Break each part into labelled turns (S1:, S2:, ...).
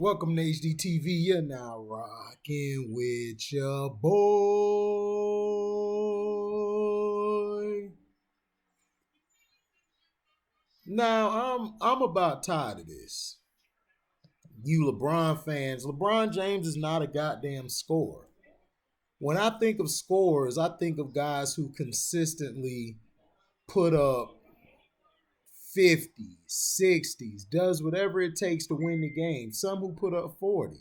S1: Welcome to HDTV. You're now rocking with your boy. Now I'm about tired of this. You LeBron fans, LeBron James is not a goddamn scorer. When I think of scorers, I think of guys who consistently put up 50s, 60s, does whatever it takes to win the game. Some who put up 40.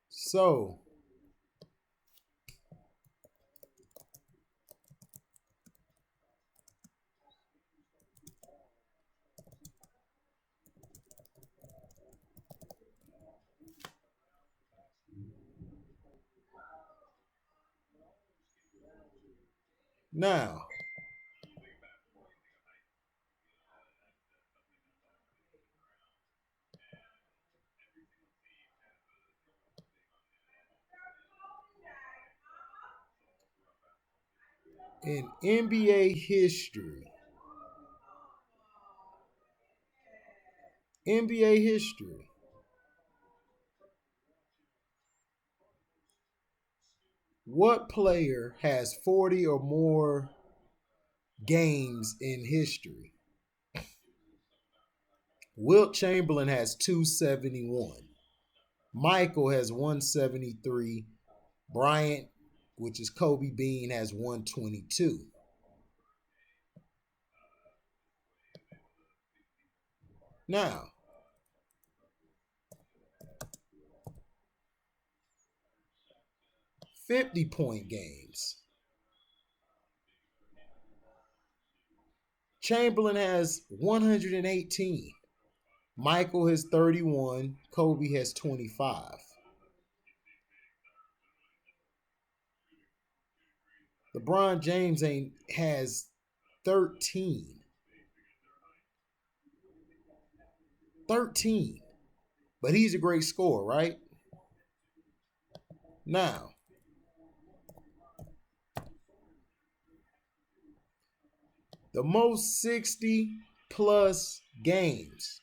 S1: So, now, in NBA history, what player has 40 or more games in history? Wilt Chamberlain has 271. Michael has 173. Bryant, which is Kobe Bean, has 122. Now, 50-point games. Chamberlain has 118. Michael has 31. Kobe has 25. LeBron James has 13. 13. But he's a great scorer, right? Now, the most 60 plus games.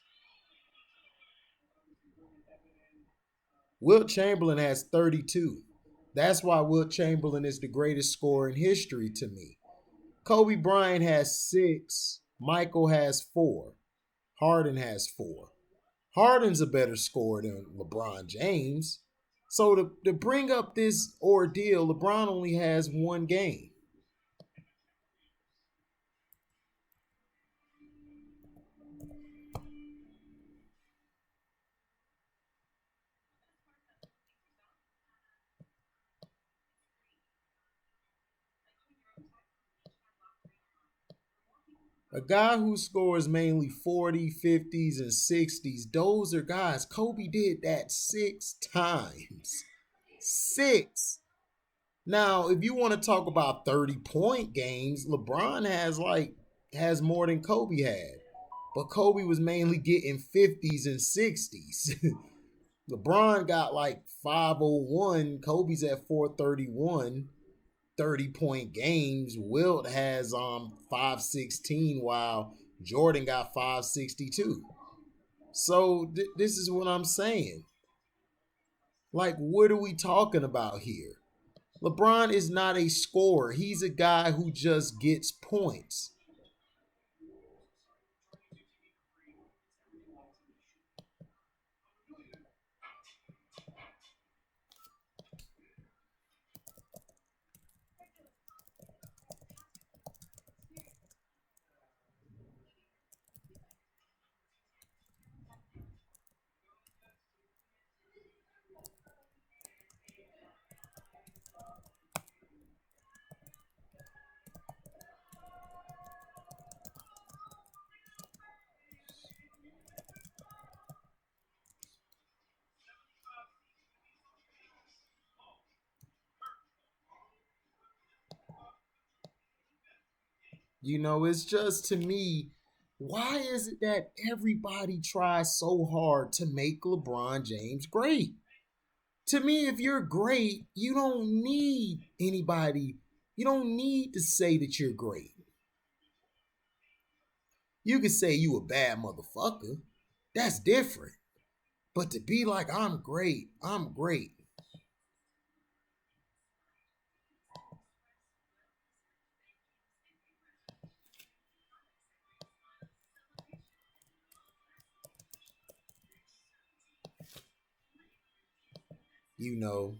S1: Wilt Chamberlain has 32. That's why Wilt Chamberlain is the greatest scorer in history to me. Kobe Bryant has 6. Michael has 4. Harden has 4. Harden's a better scorer than LeBron James. So to bring up this ordeal, LeBron only has one game. A guy who scores mainly 40, 50s, and 60s, those are guys. Kobe did that 6 times. 6. Now, if you want to talk about 30-point games, LeBron has more than Kobe had. But Kobe was mainly getting 50s and 60s. LeBron got like 501. Kobe's at 431. 30-point games. Wilt has 516 while Jordan got 562. So this is what I'm saying. Like, what are we talking about here? LeBron is not a scorer. He's a guy who just gets points. You know, it's just to me, why is it that everybody tries so hard to make LeBron James great? To me, if you're great, you don't need anybody. You don't need to say that you're great. You can say you a bad motherfucker. That's different. But to be like, I'm great, I'm great. You know,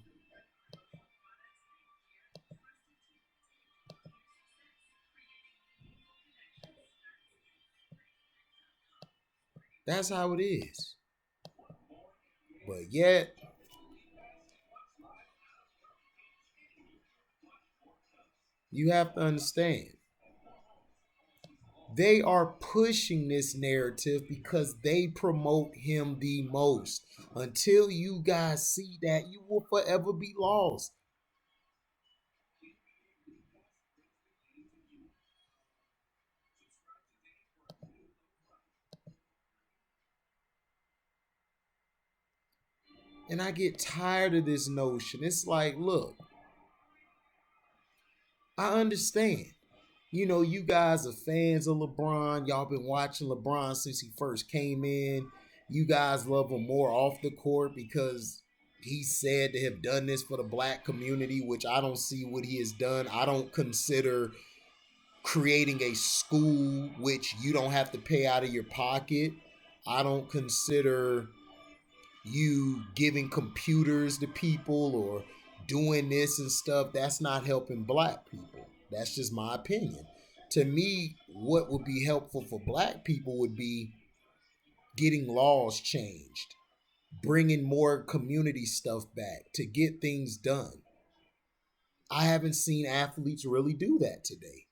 S1: that's how it is. But yet, you have to understand, they are pushing this narrative because they promote him the most. Until you guys see that, you will forever be lost. And I get tired of this notion. It's like, look, I understand. You know, you guys are fans of LeBron. Y'all been watching LeBron since he first came in. You guys love him more off the court because he's said to have done this for the black community, which I don't see what he has done. I don't consider creating a school which you don't have to pay out of your pocket. I don't consider you giving computers to people or doing this and stuff. That's not helping black people. That's just my opinion. To me, what would be helpful for black people would be getting laws changed, bringing more community stuff back to get things done. I haven't seen athletes really do that today.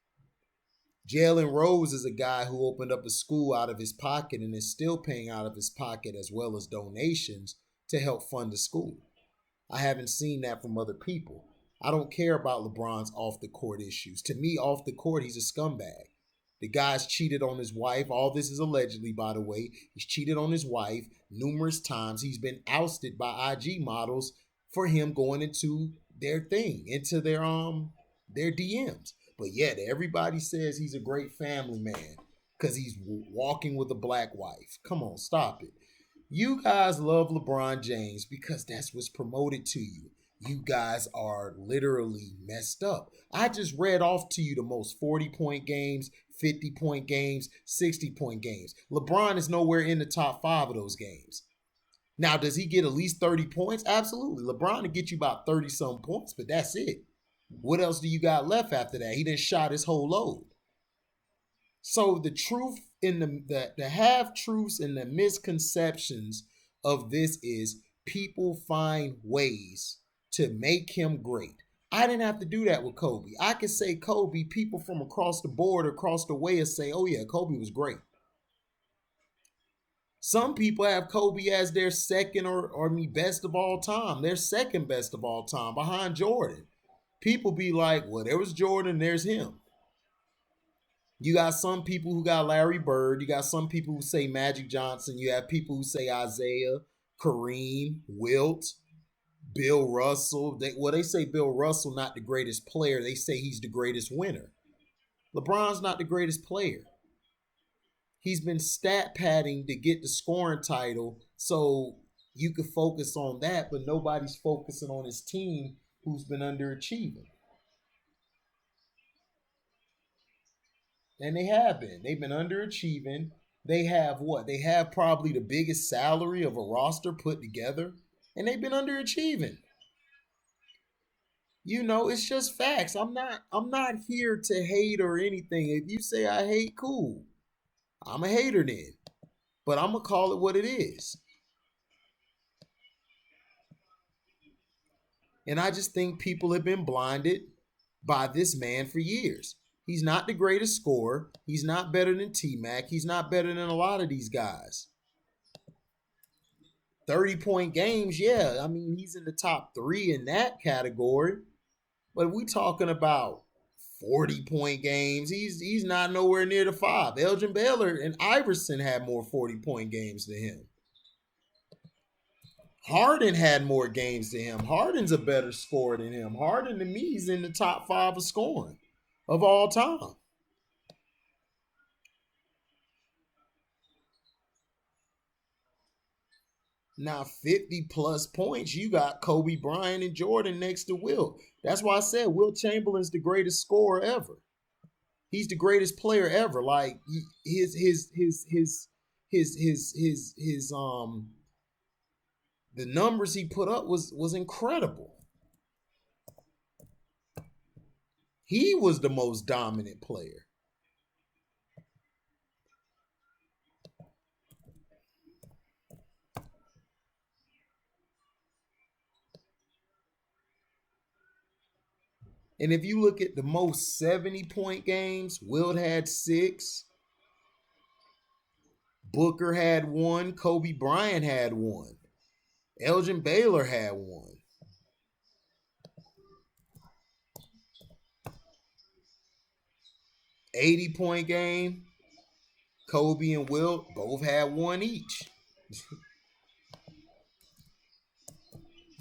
S1: Jalen Rose is a guy who opened up a school out of his pocket and is still paying out of his pocket as well as donations to help fund the school. I haven't seen that from other people. I don't care about LeBron's off the court issues. To me, off the court, he's a scumbag. The guy's cheated on his wife. All this is allegedly, by the way. He's cheated on his wife numerous times. He's been ousted by IG models for him going into their thing, into their DMs. But yet everybody says he's a great family man because he's walking with a black wife. Come on, stop it. You guys love LeBron James because that's what's promoted to you. You guys are literally messed up. I just read off to you the most 40-point games, 50-point games, 60-point games. LeBron is nowhere in the top 5 of those games. Now, does he get at least 30 points? Absolutely. LeBron will get you about 30 some points, but that's it. What else do you got left after that? He done shot his whole load. So the truth in the half truths and the misconceptions of this is people find ways to make him great. I didn't have to do that with Kobe. I could say Kobe, people from across the board, across the way, and say, oh yeah, Kobe was great. Some people have Kobe as their second or best of all time, their second best of all time behind Jordan. People be like, well, there was Jordan, there's him. You got some people who got Larry Bird. You got some people who say Magic Johnson. You have people who say Isaiah, Kareem, Wilt, Bill Russell. They say Bill Russell not the greatest player. They say he's the greatest winner. LeBron's not the greatest player. He's been stat padding to get the scoring title so you could focus on that, but nobody's focusing on his team who's been underachieving. And they have been. They've been underachieving. They have what? They have probably the biggest salary of a roster put together, and they've been underachieving. You know, it's just facts. I'm not here to hate or anything. If you say I hate, cool. I'm a hater then. But I'm gonna call it what it is. And I just think people have been blinded by this man for years. He's not the greatest scorer. He's not better than T Mac. He's not better than a lot of these guys. 30-point games, yeah. I mean, he's in the top 3 in that category. But if we talking about 40-point games, he's not nowhere near the 5. Elgin Baylor and Iverson had more 40-point games than him. Harden had more games than him. Harden's a better scorer than him. Harden to me is in the top 5 of scoring of all time. Now 50 plus points, you got Kobe Bryant and Jordan next to Wilt. That's why I said Wilt Chamberlain's the greatest scorer ever. He's the greatest player ever. Like his the numbers he put up was incredible. He was the most dominant player. And if you look at the most 70-point games, Wilt had 6. Booker had 1. Kobe Bryant had 1. Elgin Baylor had 1. $80-point game, Kobe and Wilt both had 1 each.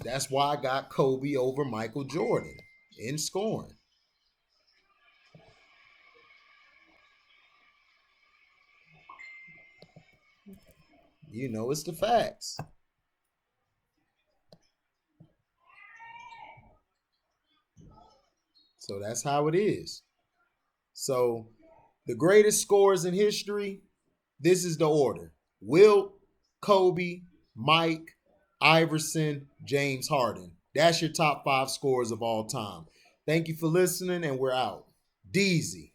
S1: That's why I got Kobe over Michael Jordan in scoring. You know, it's the facts. So that's how it is. So the greatest scorers in history, this is the order: Wilt, Kobe, Mike, Iverson, James Harden. That's your top 5 scorers of all time. Thank you for listening, and we're out. Deezy.